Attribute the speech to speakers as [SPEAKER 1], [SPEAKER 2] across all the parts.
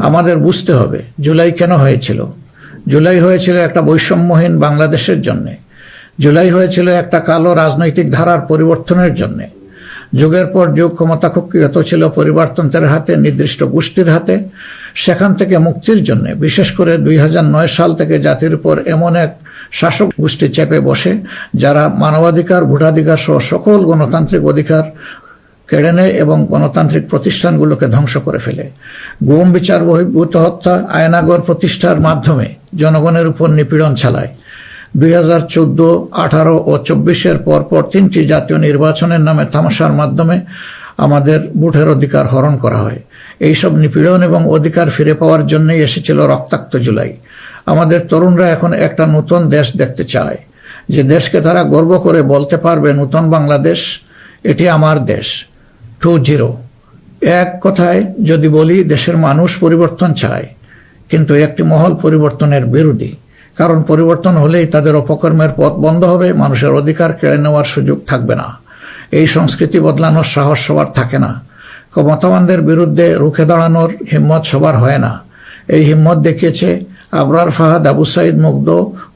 [SPEAKER 1] আমাদের বুঝতে হবে জুলাই কেন হয়েছিল। জুলাই হয়েছিল একটা বৈষম্যহীন বাংলাদেশের জন্যে। জুলাই হয়েছিল একটা কালো রাজনৈতিক ধারার পরিবর্তনের জন্যে। যুগের পর যুগ ক্ষমতা কুক্ষিগত ছিল পরিবারতন্ত্রের হাতে, নির্দিষ্ট গোষ্ঠীর হাতে। সেখান থেকে মুক্তির জন্য বিশেষ করে 2009 সাল থেকে জাতির উপর এমন এক শাসক গোষ্ঠী চেপে বসে যারা মানবাধিকার, ভোটাধিকার সহ সকল গণতান্ত্রিক অধিকার কেড়ে নেয় এবং গণতান্ত্রিক প্রতিষ্ঠানগুলোকে ধ্বংস করে ফেলে। গুম বিচার বহির্ভূত হত্যা, আয়নাগর প্রতিষ্ঠার মাধ্যমে জনগণের উপর নিপীড়ন চালায়। 2014, 18 ও 24-এর পরপর 3টি জাতীয় নির্বাচনের নামে তামাশার মাধ্যমে আমাদের ভোটের অধিকার হরণ করা হয়। এইসব নিপীড়ন এবং অধিকার ফিরে পাওয়ার জন্যই এসেছিল রক্তাক্ত জুলাই। আমাদের তরুণরা এখন একটা নতুন দেশ দেখতে চায়, যে দেশকে তারা গর্ব করে বলতে পারবে নতুন বাংলাদেশ, এটি আমার দেশ 2.0। এক কথায় যদি বলি, দেশের মানুষ পরিবর্তন চায়, কিন্তু একটি মহল পরিবর্তনের বিরোধী। কারণ পরিবর্তন হলেই তাদের অপকর্মের পথ বন্ধ হবে, মানুষের অধিকার কেড়ে নেওয়ার সুযোগ থাকবে না। এই সংস্কৃতি বদলানোর সাহস সবার থাকে না। ক্ষমতাবানদের বিরুদ্ধে রুখে দাঁড়ানোর হিম্মত সবার হয় না। এই হিম্মত দেখিয়েছে আবরার ফাহাদ, আবু সাইদ মুগ্ধ,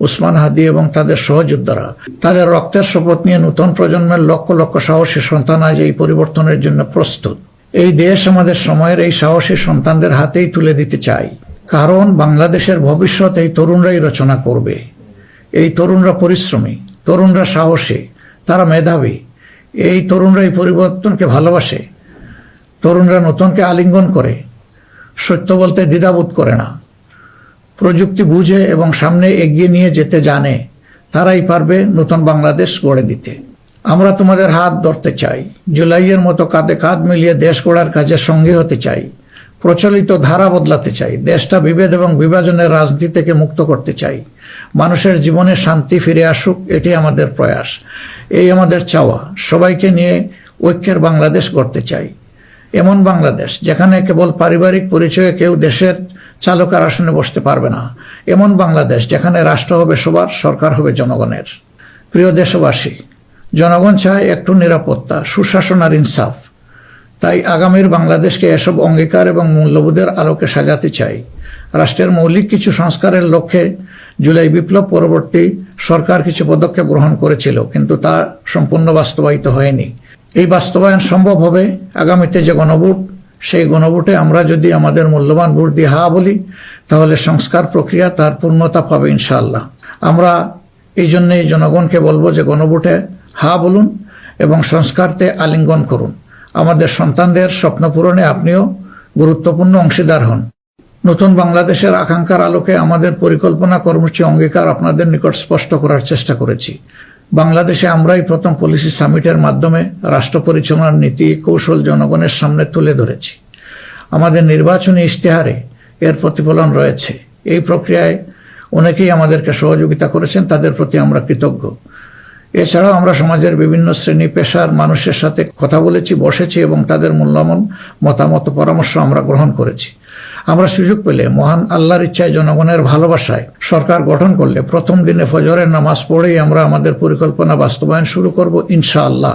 [SPEAKER 1] উসমান হাদি এবং তাদের সহযোদ্ধারা। তাদের রক্তের শপথ নিয়ে নতুন প্রজন্মের লক্ষ লক্ষ সাহসী সন্তান আজ এই পরিবর্তনের জন্য প্রস্তুত। এই দেশ আমাদের সময়ের এই সাহসী সন্তানদের হাতেই তুলে দিতে চাই। কারণ বাংলাদেশের ভবিষ্যৎ এই তরুণরাই রচনা করবে। এই তরুণরা পরিশ্রমী, তরুণরা সাহসী, তারা মেধাবী। এই তরুণরাই পরিবর্তনকে ভালোবাসে। তরুণরা নতুনকে আলিঙ্গন করে, সত্য বলতে দ্বিধাবোধ করে না। প্রযুক্তি বুঝে এবং সামনে এগিয়ে নিয়ে যেতে জানে। তারাই পারবে নতুন বাংলাদেশ গড়ে দিতে। আমরা তোমাদের হাত ধরতে চাই। জুলাইয়ের মতো কাঁধে কাঁধ মিলিয়ে দেশ গড়ার কাজে সঙ্গী হতে চাই। প্রচলিত ধারা বদলাতে চাই। দেশটা বিভেদ এবং বিভাজনের রাজনীতি থেকে মুক্ত করতে চাই। মানুষের জীবনে শান্তি ফিরে আসুক, এটি আমাদের প্রয়াস। এই আমাদের চাওয়া। সবাইকে নিয়ে ঐক্যের বাংলাদেশ গড়তে চাই। এমন বাংলাদেশ যেখানে কেবল পারিবারিক পরিচয়ে কেউ দেশের চালকের আসনে বসতে পারবে না। এমন বাংলাদেশ যেখানে রাষ্ট্র হবে সবার, সরকার হবে জনগণের। প্রিয় দেশবাসী, জনগণ চায় একটু নিরাপত্তা, সুশাসন আর ইনসাফ। তাই আগামীর বাংলাদেশকে এসব অঙ্গীকার এবং মূল্যবোধের আলোকে সাজাতে চাই। রাষ্ট্রের মৌলিক কিছু সংস্কারের লক্ষ্যে জুলাই বিপ্লব পরবর্তী সরকার কিছু পদক্ষেপ গ্রহণ করেছিল, কিন্তু তা সম্পূর্ণ বাস্তবায়িত হয়নি। এই বাস্তবায়ন সম্ভব হবে আগামীতে যে গণভোট, সেই গণভোটে আমরা যদি আমাদের মূল্যবান ভোট দিয়ে হা বলি, তাহলে সংস্কার প্রক্রিয়া তার পূর্ণতা পাবে ইনশাআল্লাহ। আমরা এই জন্যই জনগণকে বলবো যে গণভোটে হা বলুন এবং সংস্কারতে আলিঙ্গন করুন। আমাদের সন্তানদের স্বপ্ন পূরণে আপনিও গুরুত্বপূর্ণ অংশীদার হন। নতুন বাংলাদেশের আকাঙ্ক্ষার আলোকে আমাদের পরিকল্পনা, কর্মসূচি, অঙ্গীকার আপনাদের নিকট স্পষ্ট করার চেষ্টা করেছি। বাংলাদেশে আমরাই প্রথম পলিসি সামিটের মাধ্যমে রাষ্ট্র পরিচালনার নীতি কৌশল জনগণের সামনে তুলে ধরেছি। আমাদের নির্বাচনী ইশতেহারে এর প্রতিফলন রয়েছে। এই প্রক্রিয়ায় অনেকেই আমাদেরকে সহযোগিতা করেছেন, তাদের প্রতি আমরা কৃতজ্ঞ। এছাড়াও আমরা সমাজের বিভিন্ন শ্রেণী পেশার মানুষের সাথে কথা বলেছি, বসেছি এবং তাদের মূল্যবান মতামত, পরামর্শ আমরা গ্রহণ করেছি। আমরা সুযোগ পেলে মহান আল্লাহর ইচ্ছায়, জনগণের ভালোবাসায় সরকার গঠন করলে প্রথম দিনে ফজরের নামাজ পড়েই আমরা আমাদের পরিকল্পনা বাস্তবায়ন শুরু করব ইনশাআল্লাহ।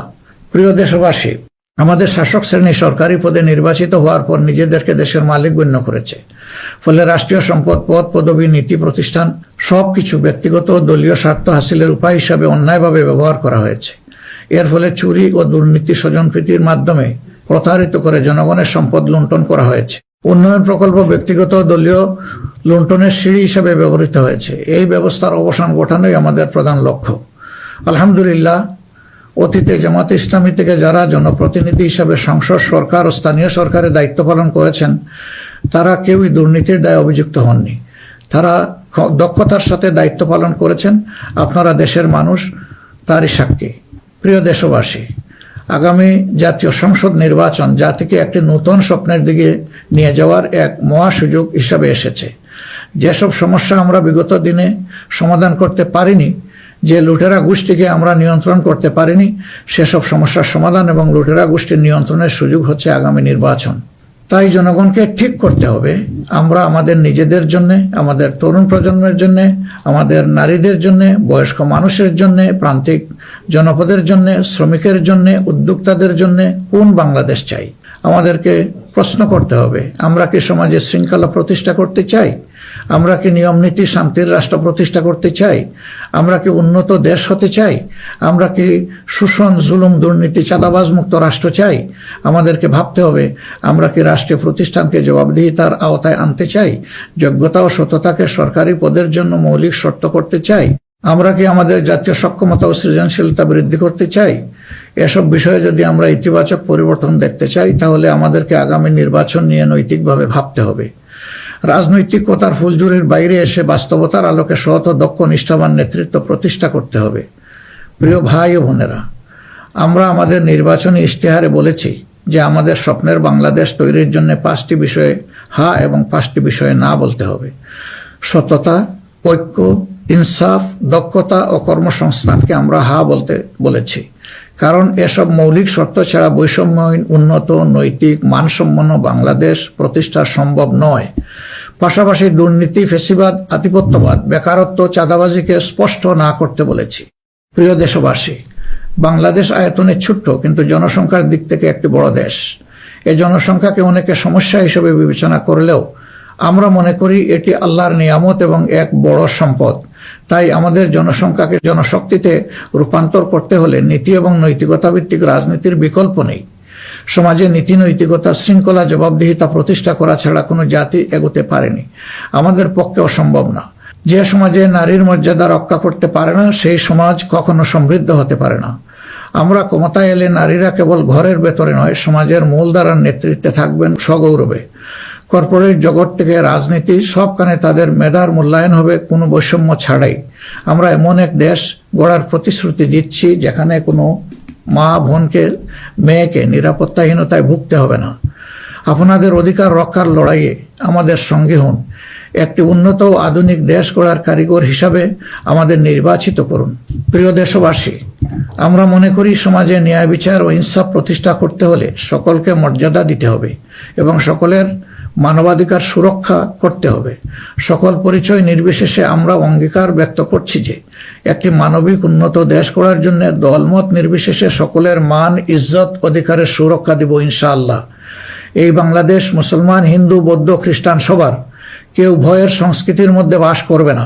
[SPEAKER 1] প্রিয় দেশবাসী, আমাদের শাসক শ্রেণী সরকারি পদে নির্বাচিত হওয়ার পর নিজেদেরকে দেশের মালিক গণ্য করেছে। ফলে রাষ্ট্রীয় সম্পদ, পদ, পদবি, নীতি, প্রতিষ্ঠান সবকিছু ব্যক্তিগত ও দলীয় স্বার্থ হাসিলের উপায় হিসাবে অন্যায়ভাবে ব্যবহার করা হয়েছে। এর ফলে চুরি ও দুর্নীতি, স্বজনপ্রীতির মাধ্যমে প্রতারিত করে জনগণের সম্পদ লুণ্ঠন করা হয়েছে। উন্নয়ন প্রকল্প ব্যক্তিগত ও দলীয় লুণ্ঠনের সিঁড়ি হিসাবে ব্যবহৃত হয়েছে। এই ব্যবস্থার অবসান ঘটানোই আমাদের প্রধান লক্ষ্য। আলহামদুলিল্লাহ, অতীতে জামাতে ইসলামী থেকে যারা জনপ্রতিনিধি হিসাবে সংসদ, সরকার ও স্থানীয় সরকারের দায়িত্ব পালন করেছেন, তারা কেউই দুর্নীতির দায়ে অভিযুক্ত হননি। তারা দক্ষতার সাথে দায়িত্ব পালন করেছেন। আপনারা দেশের মানুষ, তারই সাক্ষী। প্রিয় দেশবাসী, আগামী জাতীয় সংসদ নির্বাচন জাতিকে একটি নতুন স্বপ্নের দিকে নিয়ে যাওয়ার এক মহা সুযোগ হিসাবে এসেছে। যেসব সমস্যা আমরা বিগত দিনে সমাধান করতে পারিনি, যে লুটেরা গোষ্ঠীকে আমরা নিয়ন্ত্রণ করতে পারিনি, সেসব সমস্যার সমাধান এবং লুটেরা গোষ্ঠীর নিয়ন্ত্রণের সুযোগ হচ্ছে আগামী নির্বাচন। তাই জনগণকে ঠিক করতে হবে, আমরা আমাদের নিজেদের জন্য, আমাদের তরুণ প্রজন্মের জন্য, আমাদের নারীদের জন্য, বয়স্ক মানুষের জন্য, প্রান্তিক জনপদের জন্য, শ্রমিকের জন্য, উদ্যোক্তাদের জন্য কোন বাংলাদেশ চাই। আমাদেরকে প্রশ্ন করতে হবে, আমরা কি সমাজে শৃঙ্খলা প্রতিষ্ঠা করতে চাই? আমরা কি নিয়ম নীতি শান্তির রাষ্ট্র প্রতিষ্ঠা করতে চাই? আমরা কি উন্নত দেশ হতে চাই? আমরা কি শোষণ, জুলুম, দুর্নীতি, চাঁদাবাজ মুক্ত রাষ্ট্র চাই? আমাদেরকে ভাবতে হবে, আমরা কি রাষ্ট্রীয় প্রতিষ্ঠানকে জবাবদিহিতার আওতায় আনতে চাই? যোগ্যতা ও সততাকে সরকারি পদের জন্য মৌলিক শর্ত করতে চাই? আমরা কি আমাদের জাতীয় সক্ষমতা ও সৃজনশীলতা বৃদ্ধি করতে চাই? এসব বিষয়ে যদি আমরা ইতিবাচক পরিবর্তন দেখতে চাই, তাহলে আমাদেরকে আগামী নির্বাচন নিয়ে নৈতিকভাবে ভাবতে হবে। রাজনৈতিকতার ফুলঝুরির বাইরে এসে বাস্তবতার আলোকে সৎ ও দক্ষ নিষ্ঠাবান নেতৃত্ব প্রতিষ্ঠা করতে হবে। প্রিয় ভাই ও বোনেরা, আমরা আমাদের নির্বাচনী ইশতেহারে বলেছি যে আমাদের স্বপ্নের বাংলাদেশ তৈরির জন্য 5টি বিষয়ে হা এবং 5টি বিষয়ে না বলতে হবে। সততা, ঐক্য, ইনসাফ, দক্ষতা ও কর্মসংস্থানকে আমরা হা বলতে বলেছি, কারণ এসব মৌলিক শর্ত ছাড়া বৈষম্যহীন, উন্নত, নৈতিক, মানসম্পন্ন বাংলাদেশ প্রতিষ্ঠা সম্ভব নয়। পাশাপাশি দুর্নীতি, ফ্যাসিবাদ, আধিপত্যবাদ, বেকারত্ব, চাঁদাবাজিকে স্পষ্ট না করতে বলেছি। প্রিয় দেশবাসী, বাংলাদেশ আয়তনে ছোট্ট কিন্তু জনসংখ্যার দিক থেকে একটি বড় দেশ। এই জনসংখ্যাকে অনেকে সমস্যা হিসেবে বিবেচনা করলেও আমরা মনে করি এটি আল্লাহর নিয়ামত এবং এক বড় সম্পদ। তাই আমাদের জনসংখ্যাকে জনশক্তিতে রূপান্তর করতে হলে নীতি এবং নৈতিকতা ভিত্তিক রাজনীতির বিকল্প নেই। সমাজে নীতি, নৈতিকতা, শৃঙ্খলা, জবাবদিহিতা প্রতিষ্ঠা করা ছাড়া কোনো জাতি এগোতে পারেনি, আমাদের পক্ষে অসম্ভব না। যে সমাজে নারীর মর্যাদা রক্ষা করতে পারে না, সেই সমাজ কখনো সমৃদ্ধ হতে পারে না। আমরা ক্ষমতায় এলে নারীরা কেবল ঘরের ভেতরে নয়, সমাজের মূলধারার নেতৃত্বে থাকবেন সগৌরবে। কর্পোরেট জগৎ থেকে রাজনীতি সবখানে তাদের মেধার মূল্যায়ন হবে কোনো বৈষম্য ছাড়াই। আমরা এমন এক দেশ গড়ার প্রতিশ্রুতি দিচ্ছি যেখানে কোনো মা, বোনকে, মেয়েকে নিরাপত্তাহীনতায় ভুগতে হবে না। আপনাদের অধিকার রক্ষার লড়াইয়ে আমাদের সঙ্গী হন। একটি উন্নত ও আধুনিক দেশ গড়ার কারিগর হিসাবে আমাদের নির্বাচিত করুন। প্রিয় দেশবাসী, আমরা মনে করি সমাজে ন্যায় বিচার ও ইনসাফ প্রতিষ্ঠা করতে হলে সকলকে মর্যাদা দিতে হবে এবং সকলের মানবাধিকার সুরক্ষা করতে হবে। সকল পরিচয় নির্বিশেষে আমরা অঙ্গীকার ব্যক্ত করছি যে একটি মানবিক উন্নত দেশ গড়ার জন্য দলমত নির্বিশেষে সকলের মান, ইজ্জত, অধিকারের সুরক্ষা দিব ইনশাআল্লাহ। এই বাংলাদেশ মুসলমান, হিন্দু, বৌদ্ধ, খ্রিস্টান সবার। কেউ ভয়ের সংস্কৃতির মধ্যে বাস করবে না।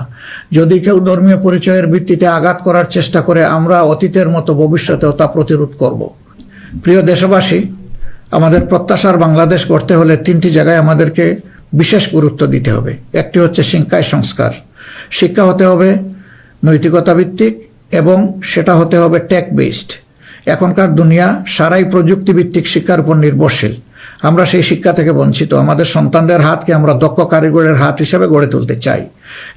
[SPEAKER 1] যদি কেউ ধর্মীয় পরিচয়ের ভিত্তিতে আঘাত করার চেষ্টা করে, আমরা অতীতের মতো ভবিষ্যতেও তা প্রতিরোধ করব। প্রিয় দেশবাসী, আমাদের প্রত্যাশার বাংলাদেশ গড়তে হলে 3টি জায়গায় আমাদেরকে বিশেষ গুরুত্ব দিতে হবে। একটি হচ্ছে শিক্ষায় সংস্কার। শিক্ষা হতে হবে নৈতিকতা ভিত্তিক এবং সেটা হতে হবে টেক বেসড। এখনকার দুনিয়া সারাই প্রযুক্তিভিত্তিক শিক্ষার উপর নির্ভরশীল। আমরা সেই শিক্ষা থেকে বঞ্চিত। আমাদের সন্তানদের হাতকে আমরা দক্ষ কারিগরের হাত হিসেবে গড়ে তুলতে চাই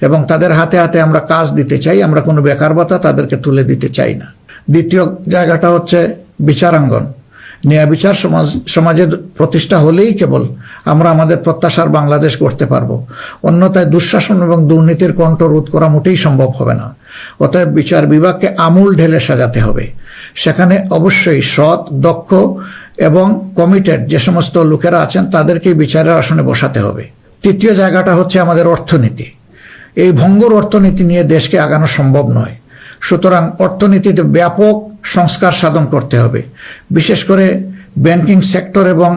[SPEAKER 1] এবং তাদের হাতে হাতে আমরা কাজ দিতে চাই। আমরা কোনো বেকার ভাতা তাদেরকে তুলে দিতে চাই না। দ্বিতীয় জায়গাটা হচ্ছে বিচারাঙ্গন। ন্যায় বিচার সমাজের প্রতিষ্ঠা হলেই কেবল আমরা আমাদের প্রত্যাশার বাংলাদেশ গড়তে পারবো। অন্যথায় দুঃশাসন এবং দুর্নীতির কণ্ঠ রোধ করা মোটেই সম্ভব হবে না। অতএব বিচার বিভাগকে আমূল ঢেলে সাজাতে হবে। সেখানে অবশ্যই সৎ, দক্ষ এবং কমিটেড যে সমস্ত লোকেরা আছেন তাদেরকেই বিচারের আসনে বসাতে হবে। তৃতীয় জায়গাটা হচ্ছে আমাদের অর্থনীতি। এই ভঙ্গুর অর্থনীতি নিয়ে দেশকে আগানো সম্ভব নয়। সুতরাং অর্থনীতিতে ব্যাপক সংস্কার সাধন করতে হবে। বিশেষ করে ব্যাংকিং সেক্টর এবং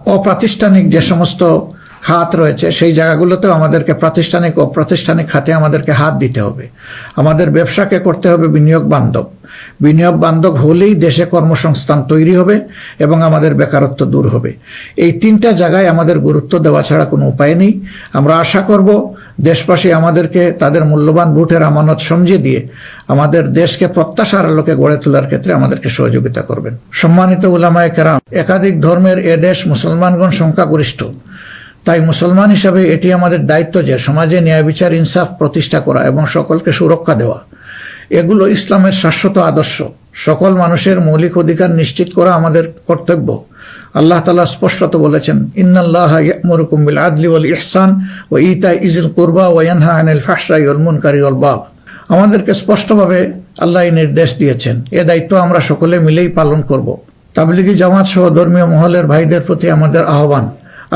[SPEAKER 1] অপ্রাতিষ্ঠানিক যে সমস্ত খাত রয়েছে সেই জায়গাগুলোতেও আমাদেরকে প্রাতিষ্ঠানিক ও অপ্রাতিষ্ঠানিক খাতে আমাদেরকে হাত দিতে হবে। আমাদের ব্যবসাকে করতে হবে বিনিয়োগ বান্ধব। বিনিয়োগ বান্ধব হলেই দেশে কর্মসংস্থান তৈরি হবে এবং আমাদের বেকারত্ব দূর হবে। এই 3টা জায়গায় আমাদের গুরুত্ব দেওয়া ছাড়া কোনো উপায় নেই। আমরা আশা করব দেশবাসী আমাদেরকে তাদের মূল্যবান ভোটের আমানত সমঝে দিয়ে আমাদের দেশকে প্রত্যাশার আলোকে গড়ে তোলার ক্ষেত্রে আমাদেরকে সহযোগিতা করবেন। সম্মানিত উলামায়ে কেরাম, একাধিক ধর্মের এ দেশ মুসলমানগণ সংখ্যাগরিষ্ঠ। তাই মুসলমান হিসাবে এটি আমাদের দায়িত্ব যে সমাজে ন্যায় বিচার, ইনসাফ প্রতিষ্ঠা করা এবং সকলকে সুরক্ষা দেওয়া। এগুলো ইসলামের শাশ্বত আদর্শ। সকল মানুষের মৌলিক অধিকার নিশ্চিত করা আমাদের কর্তব্য। আল্লাহ তাআলা স্পষ্টত বলেছেন, ইন্নাল্লাহা ইয়া'মুরুকুম বিল আদলি ওয়াল ইহসান ওয়া ইতা'i যিল কুরবা ওয়া ইয়ানহা আনিল ফাহশাই ওয়াল মুনকারি ওয়াল বাগ। আমাদেরকে স্পষ্টভাবে আল্লাহ এই নির্দেশ দিয়েছেন। এ দায়িত্ব আমরা সকলে মিলেই পালন করব। তাবলিগি জামাত সহ ধর্মীয় মহলের ভাইদের প্রতি আমাদের আহ্বান,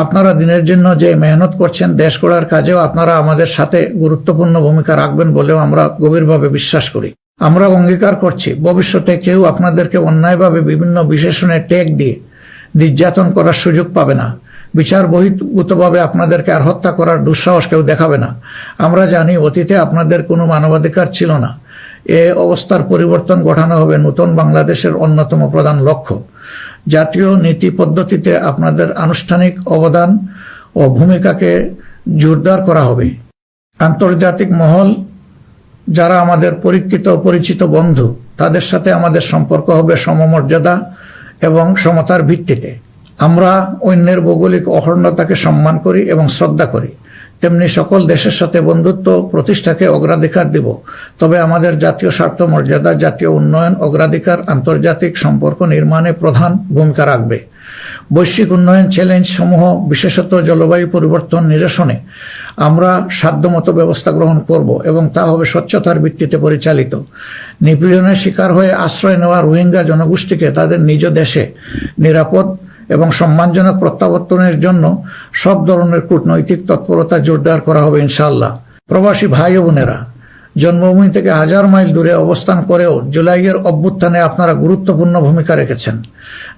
[SPEAKER 1] আপনারা দিনের জন্য যে মেহনত করছেন, দেশ গড়ার কাজেও আপনারা আমাদের সাথে গুরুত্বপূর্ণ ভূমিকা রাখবেন বলেও আমরা গভীরভাবে বিশ্বাস করি। আমরা অঙ্গীকার করছি ভবিষ্যতে কেউ আপনাদেরকে অন্যায়ভাবে বিভিন্ন বিশেষণে ট্যাগ দিয়ে নির্যাতন করার সুযোগ পাবে না, বিচার বহির্ভূতভাবে আপনাদেরকে আর হত্যা করার দুঃসাহস কেউ দেখাবে না। আমরা জানি অতীতে আপনাদের কোনো মানবাধিকার ছিল না। এ অবস্থার পরিবর্তন ঘটানো হবে নতুন বাংলাদেশের অন্যতম প্রধান লক্ষ্য। জাতীয় নীতি পদ্ধতিতে আপনাদের আনুষ্ঠানিক অবদান ও ভূমিকাকে জোরদার করা হবে। আন্তর্জাতিক মহল যারা আমাদের পরীক্ষিত পরিচিত বন্ধু, তাদের সাথে আমাদের সম্পর্ক হবে সমমর্যাদা এবং সমতার ভিত্তিতে। আমরা অন্যের ভৌগোলিক অখণ্ডতাকে সম্মান করি এবং শ্রদ্ধা করি, তেমনি সকল দেশের সাথে বন্ধুত্ব প্রতিষ্ঠাকে অগ্রাধিকার দিব। তবে আমাদের জাতীয় স্বার্থ মর্যাদা, জাতীয় উন্নয়ন, অগ্রাধিকার আন্তর্জাতিক সম্পর্ক নির্মাণে প্রধান ভূমিকা রাখবে। বৈশ্বিক উন্নয়ন চ্যালেঞ্জ সমূহ, বিশেষত জলবায়ু পরিবর্তন নিরসনে আমরা সাধ্যমতো ব্যবস্থা গ্রহণ করব এবং তা হবে স্বচ্ছতার ভিত্তিতে পরিচালিত। নিপীড়নের শিকার হয়ে আশ্রয় নেওয়া রোহিঙ্গা জনগোষ্ঠীকে তাদের নিজ দেশে নিরাপদ এবং সম্মানজনক প্রত্যাবর্তনের জন্য সব ধরনের কূটনৈতিক তৎপরতা জোরদার করা হবে ইনশাআল্লাহ। প্রবাসী ভাই ও বোনেরা, জন্মভূমি থেকে 1000 মাইল দূরে অবস্থান করেও জুলাইয়ের অভ্যুত্থানে আপনারা গুরুত্বপূর্ণ ভূমিকা রেখেছেন,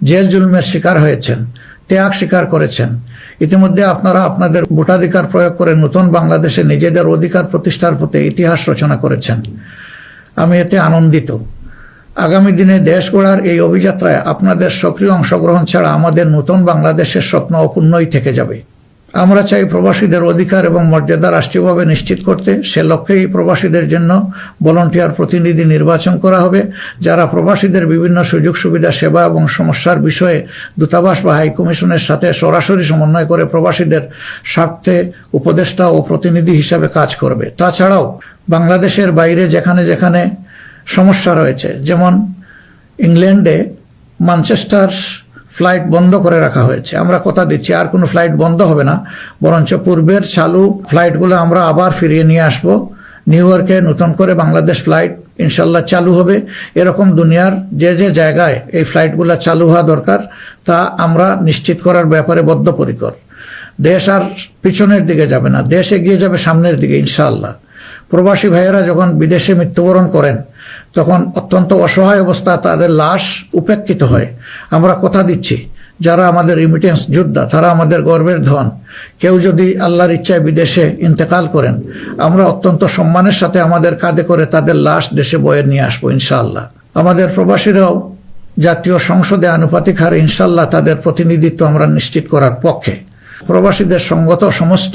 [SPEAKER 1] জেল জুলুমের শিকার হয়েছেন, ত্যাগ স্বীকার করেছেন। ইতিমধ্যে আপনারা আপনাদের ভোটাধিকার প্রয়োগ করে নতুন বাংলাদেশে নিজেদের অধিকার প্রতিষ্ঠার পথে ইতিহাস রচনা করেছেন। আমি এতে আনন্দিত। আগামী দিনে দেশ গড়ার এই অভিযাত্রায় আপনাদের সক্রিয় অংশগ্রহণ ছাড়া আমাদের নতুন বাংলাদেশের স্বপ্ন অপূর্ণই থেকে যাবে। আমরা চাই প্রবাসীদের অধিকার এবং মর্যাদা রাষ্ট্রীয়ভাবে নিশ্চিত করতে। সে লক্ষ্যেই প্রবাসীদের জন্য ভলান্টিয়ার প্রতিনিধি নির্বাচন করা হবে, যারা প্রবাসীদের বিভিন্ন সুযোগ সুবিধা, সেবা এবং সমস্যার বিষয়ে দূতাবাস বা হাইকমিশনের সাথে সরাসরি সমন্বয় করে প্রবাসীদের স্বার্থে উপদেষ্টা ও প্রতিনিধি হিসাবে কাজ করবে। তাছাড়াও বাংলাদেশের বাইরে যেখানে যেখানে সমস্যা রয়েছে, যেমন ইংল্যান্ডে ম্যানচেস্টার ফ্লাইট বন্ধ করে রাখা হয়েছে, আমরা কথা দিচ্ছি আর কোনো ফ্লাইট বন্ধ হবে না, বরঞ্চ পূর্বের চালু ফ্লাইটগুলো আমরা আবার ফিরিয়ে নিয়ে আসব। নিউ ইয়র্কে নতুন করে বাংলাদেশ ফ্লাইট ইনশাল্লাহ চালু হবে। এরকম দুনিয়ার যে যে জায়গায় এই ফ্লাইটগুলো চালু হওয়া দরকার তা আমরা নিশ্চিত করার ব্যাপারে বদ্ধপরিকর। দেশ আর পিছনের দিকে যাবে না, দেশ এগিয়ে যাবে সামনের দিকে ইনশাআল্লাহ। প্রবাসী ভাইয়েরা যখন বিদেশে মৃত্যুবরণ করেন তখন অত্যন্ত অসহায় অবস্থা তাদের লাশ উপেক্ষিত হয়। আমরা কথা দিচ্ছি যারা আমাদের রিমিটেন্স যোদ্ধা তারা আমাদের গর্বের ধন। কেউ যদি আল্লাহর ইচ্ছায় বিদেশে ইন্তেকাল করেন, আমরা অত্যন্ত সম্মানের সাথে আমাদের কাঁধে করে তাদের লাশ দেশে বয়ে নিয়ে আসবো ইনশাআল্লাহ। আমাদের প্রবাসীরাও জাতীয় সংসদে আনুপাতিক হারে ইনশাআল্লাহ তাদের প্রতিনিধিত্ব আমরা নিশ্চিত করার পক্ষে। প্রবাসীদের সঙ্গত সমস্ত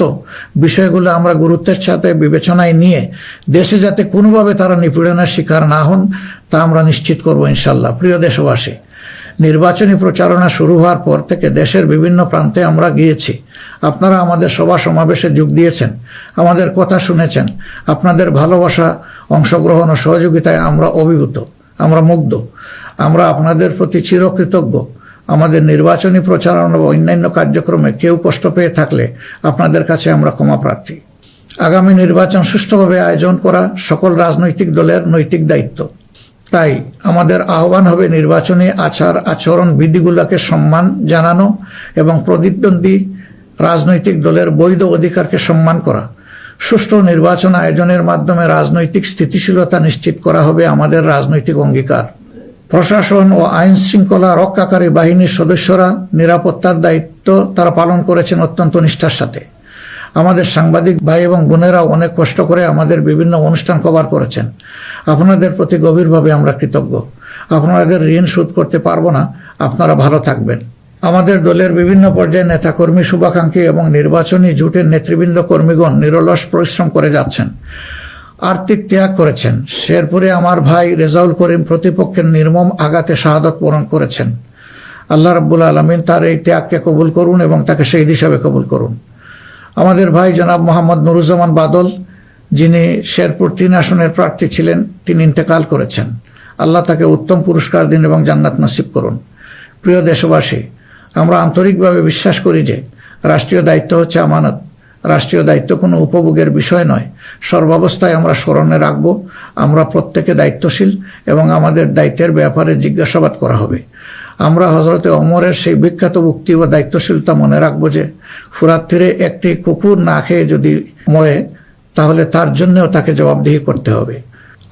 [SPEAKER 1] বিষয়গুলো আমরা গুরুত্বের সাথে বিবেচনায় নিয়ে দেশে যাতে কোনোভাবে তারা নিপীড়নের শিকার না হন তা আমরা নিশ্চিত করব ইনশাল্লাহ। প্রিয় দেশবাসী, নির্বাচনী প্রচারণা শুরু হওয়ার পর থেকে দেশের বিভিন্ন প্রান্তে আমরা গিয়েছি। আপনারা আমাদের সভা সমাবেশে যোগ দিয়েছেন, আমাদের কথা শুনেছেন। আপনাদের ভালোবাসা, অংশগ্রহণ ও সহযোগিতায় আমরা অভিভূত, আমরা মুগ্ধ। আমরা আপনাদের প্রতি চিরকৃতজ্ঞ। আমাদের নির্বাচনী প্রচারণা বা অন্যান্য কার্যক্রমে কেউ কষ্ট পেয়ে থাকলে আপনাদের কাছে আমরা ক্ষমা প্রার্থী। আগামী নির্বাচন সুষ্ঠুভাবে আয়োজন করা সকল রাজনৈতিক দলের নৈতিক দায়িত্ব। তাই আমাদের আহ্বান হবে নির্বাচনী আচার আচরণ বিধিগুলোকে সম্মান জানানো এবং প্রতিদ্বন্দ্বী রাজনৈতিক দলের বৈধ অধিকারকে সম্মান করা। সুষ্ঠু নির্বাচন আয়োজনের মাধ্যমে রাজনৈতিক স্থিতিশীলতা নিশ্চিত করা হবে আমাদের রাজনৈতিক অঙ্গীকার। প্রশাসন ও আইন শৃঙ্খলা রক্ষাকারী বাহিনীর সদস্যরা নিরাপত্তার দায়িত্ব তারা পালন করেছেন অত্যন্ত নিষ্ঠার সাথে। আমাদের সাংবাদিক ভাই এবং বোনেরাও অনেক কষ্ট করে আমাদের বিভিন্ন অনুষ্ঠান কভার করেছেন। আপনাদের প্রতি গভীরভাবে আমরা কৃতজ্ঞ। আপনাদের ঋণ শোধ করতে পারবো না। আপনারা ভালো থাকবেন। আমাদের দলের বিভিন্ন পর্যায়ে নেতাকর্মী, শুভাকাঙ্ক্ষী এবং নির্বাচনী জোটের নেতৃবৃন্দ কর্মীগণ নিরলস পরিশ্রম করে যাচ্ছেন, আর্থিক ত্যাগ করেছেন। শেরপুরে আমার ভাই রেজাউল করিম প্রতিপক্ষের নির্মম আঘাতে শাহাদত বরণ করেছেন। আল্লাহ রাব্বুল আলামিন তার এই ত্যাগকে কবুল করুন এবং তাকে শহীদ হিসাবে কবুল করুন। আমাদের ভাই জনাব মোহাম্মদ নুরুজ্জামান বাদল, যিনি শেরপুর 3 আসনের প্রার্থী ছিলেন, তিনি ইন্তেকাল করেছেন। আল্লাহ তাকে উত্তম পুরস্কার দিন এবং জান্নাত নসিব করুন। প্রিয় দেশবাসী, আমরা আন্তরিকভাবে বিশ্বাস করি যে রাষ্ট্রীয় দায়িত্ব হচ্ছে আমানত। রাষ্ট্রীয় দায়িত্ব কোনো উপভোগের বিষয় নয়। সর্বাবস্থায় আমরা স্মরণে রাখব আমরা প্রত্যেকে দায়িত্বশীল এবং আমাদের দায়িত্বের ব্যাপারে জিজ্ঞাসাবাদ করা হবে। আমরা হযরতে ওমরের সেই বিখ্যাত উক্তি ও দায়িত্বশীলতা মনে রাখবো যে ফুরাত তীরে একটি কুকুর না খেয়ে যদি মরে তাহলে তার জন্যও তাকে জবাবদিহি করতে হবে।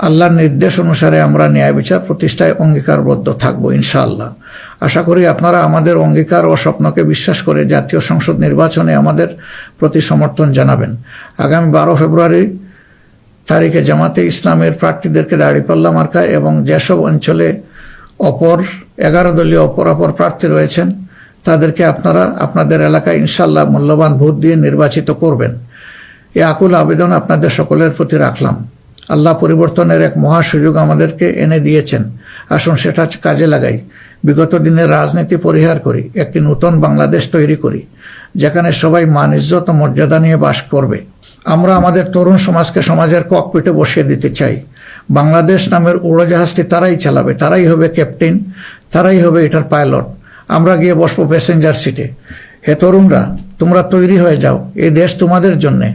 [SPEAKER 1] আল্লাহর নির্দেশ অনুসারে আমরা ন্যায় বিচার প্রতিষ্ঠায় অঙ্গীকারবদ্ধ থাকবো ইনশাআল্লাহ। আশা করি আপনারা আমাদের অঙ্গীকার ও স্বপ্নকে বিশ্বাস করে জাতীয় সংসদ নির্বাচনে আমাদের প্রতি সমর্থন জানাবেন। আগামী 12 ফেব্রুয়ারি তারিখে জামাতে ইসলামের প্রার্থীদেরকে দাঁড়িপাল্লা মার্কা এবং যেসব অঞ্চলে 11 দলীয় অপর প্রার্থী রয়েছেন তাদেরকে আপনারা আপনাদের এলাকায় ইনশাল্লাহ মূল্যবান ভোট দিয়ে নির্বাচিত করবেন। এই আকুল আবেদন আপনাদের সকলের প্রতি রাখলাম। আল্লাহ পরিবর্তনের এক মহা সুযোগ আমাদেরকে এনে দিয়েছেন, আসুন সেটা কাজে লাগাই। বিগত দিনের রাজনীতি পরিহার করি, একটি নতুন বাংলাদেশ তৈরি করি যেখানে সবাই মান ইজ্জত ও মর্যাদা নিয়ে বাস করবে। আমরা আমাদের তরুণ সমাজকে সমাজের ককপিটে বসিয়ে দিতে চাই। বাংলাদেশ নামের উড়োজাহাজটি তারাই চালাবে, তারাই হবে ক্যাপ্টেন, তারাই হবে এটার পাইলট। আমরা গিয়ে বসবো প্যাসেঞ্জার সিটে। হে তরুণরা, তোমরা তৈরি হয়ে যাও, এই দেশ তোমাদের জন্যে।